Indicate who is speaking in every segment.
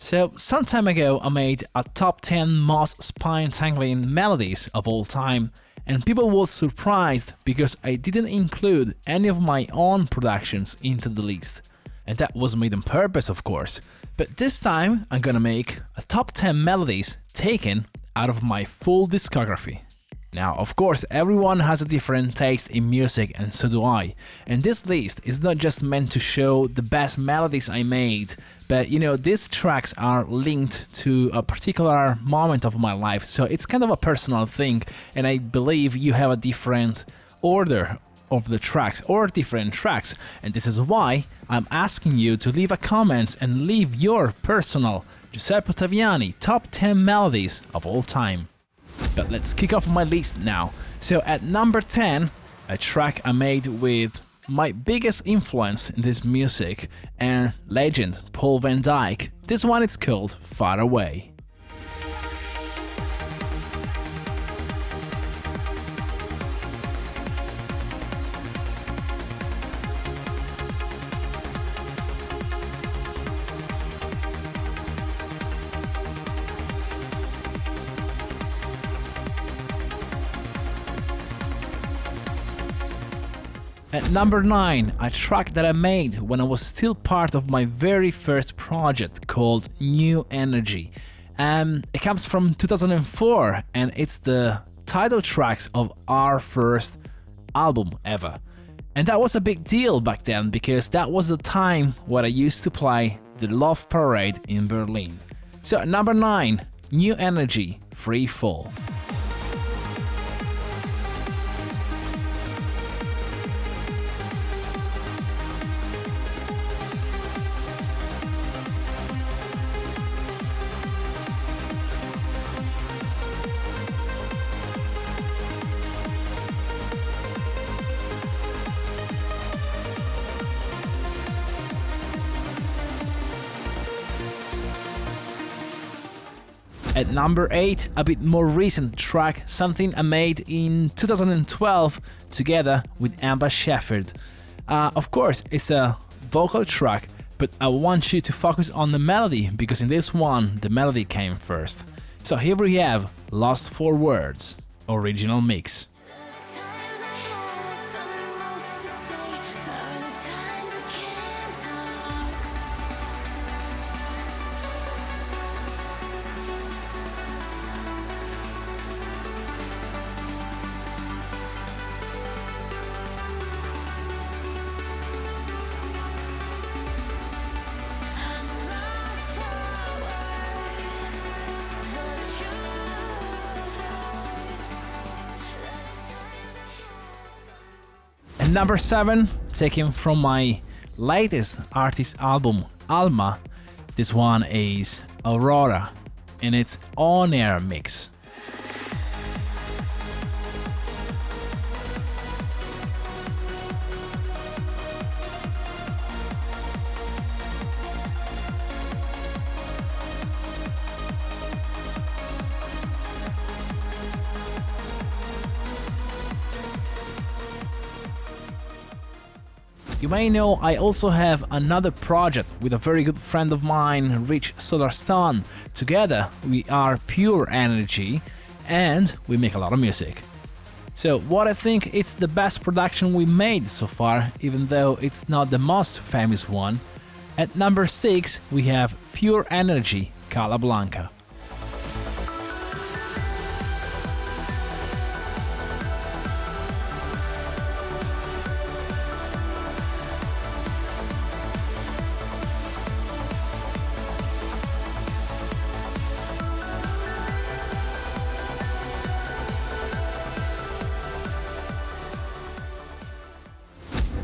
Speaker 1: So, some time ago I made a top 10 most spine-tangling melodies of all time, and people were surprised because I didn't include any of my own productions into the list. And that was made on purpose, of course. But this time I'm gonna make a top 10 melodies taken out of my full discography. Now, of course, everyone has a different taste in music, and so do I. And this list is not just meant to show the best melodies I made, but these tracks are linked to a particular moment of my life, so it's kind of a personal thing, and I believe you have a different order of the tracks or different tracks, and this is why I'm asking you to leave a comment and leave your personal Giuseppe Ottaviani top 10 melodies of all time. But let's kick off my list now. So at number 10, a track I made with my biggest influence in this music and legend Paul van Dyk. This one is called Far Away. At number 9, a track that I made when I was still part of my very first project called New Energy. It comes from 2004 and it's the title tracks of our first album ever. And that was a big deal back then because that was the time when I used to play the Love Parade in Berlin. So at number 9, New Energy, Freefall. At number 8, a bit more recent track, something I made in 2012 together with Alma Shepherd. Of course, it's a vocal track, but I want you to focus on the melody because in this one, the melody came first. So here we have Lost for Words, original mix. Number 7, taken from my latest artist album, Alma. This one is Aurora, and it's on-air mix. You may know I also have another project with a very good friend of mine, Rich Solarstone. Together we are Pure Energy and we make a lot of music. So what I think it's the best production we made so far, even though it's not the most famous one. At number 6 we have Pure Energy, Cala Blanca.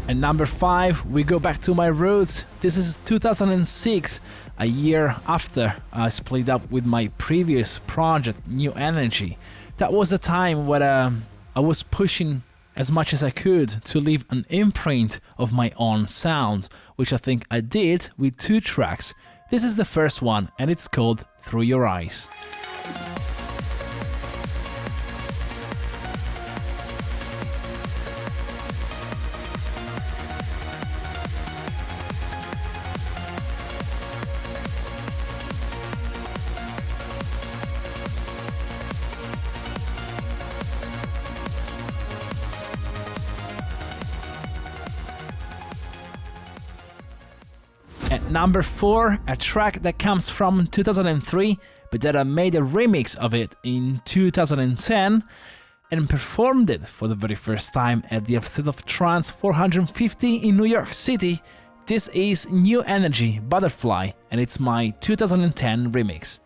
Speaker 1: At number 5, we go back to my roots. This is 2006, a year after I split up with my previous project, New Energy. That was the time when I was pushing as much as I could to leave an imprint of my own sound, which I think I did with 2 tracks. This is the first one, and it's called Through Your Eyes. number 4, a track that comes from 2003, but that I made a remix of it in 2010 and performed it for the very first time at the Upstate of Trance 450 in New York City. This is New Energy Butterfly, and it's my 2010 remix.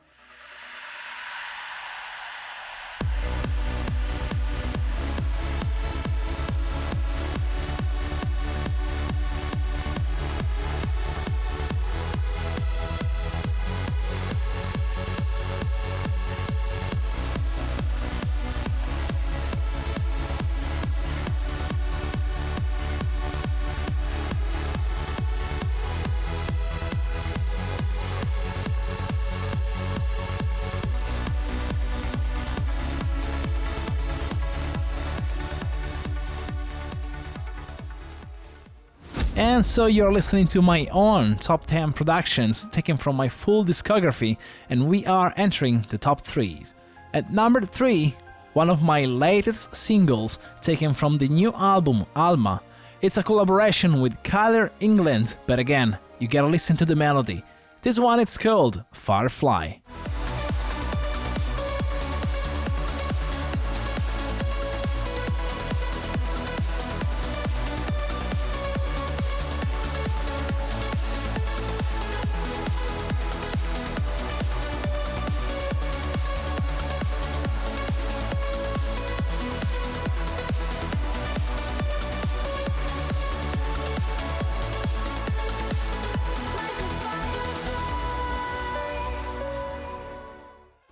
Speaker 1: And so you're listening to my own top 10 productions taken from my full discography, and we are entering the top 3s. At number 3, one of my latest singles taken from the new album Alma. It's a collaboration with Kyler England, but again, you gotta listen to the melody. This one it's called Firefly.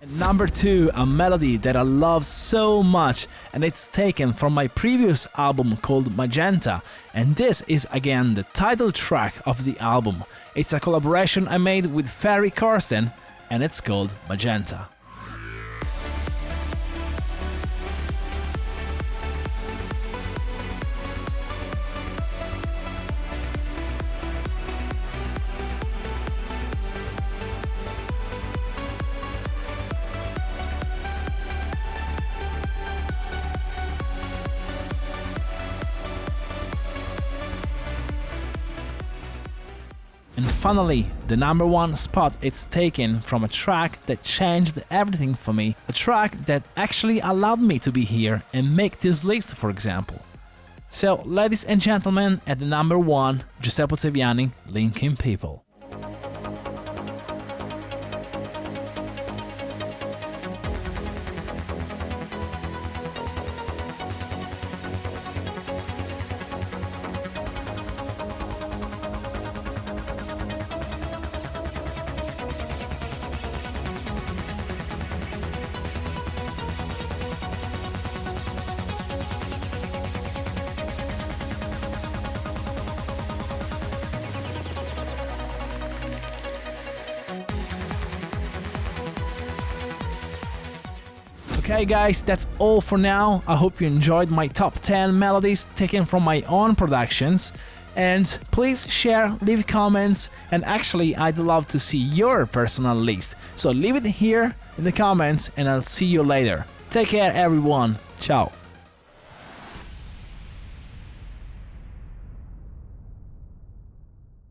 Speaker 1: Number 2, a melody that I love so much, and it's taken from my previous album called Magenta, and this is again the title track of the album. It's a collaboration I made with Ferry Corsten, and it's called Magenta. And finally, the number 1 spot it's taken from a track that changed everything for me, a track that actually allowed me to be here and make this list, for example. So, ladies and gentlemen, at the number 1, Giuseppe Ottaviani, Linkin People. Okay guys, that's all for now. I hope you enjoyed my top 10 melodies taken from my own productions. And please share, leave comments, and actually I'd love to see your personal list. So leave it here in the comments and I'll see you later. Take care everyone, ciao!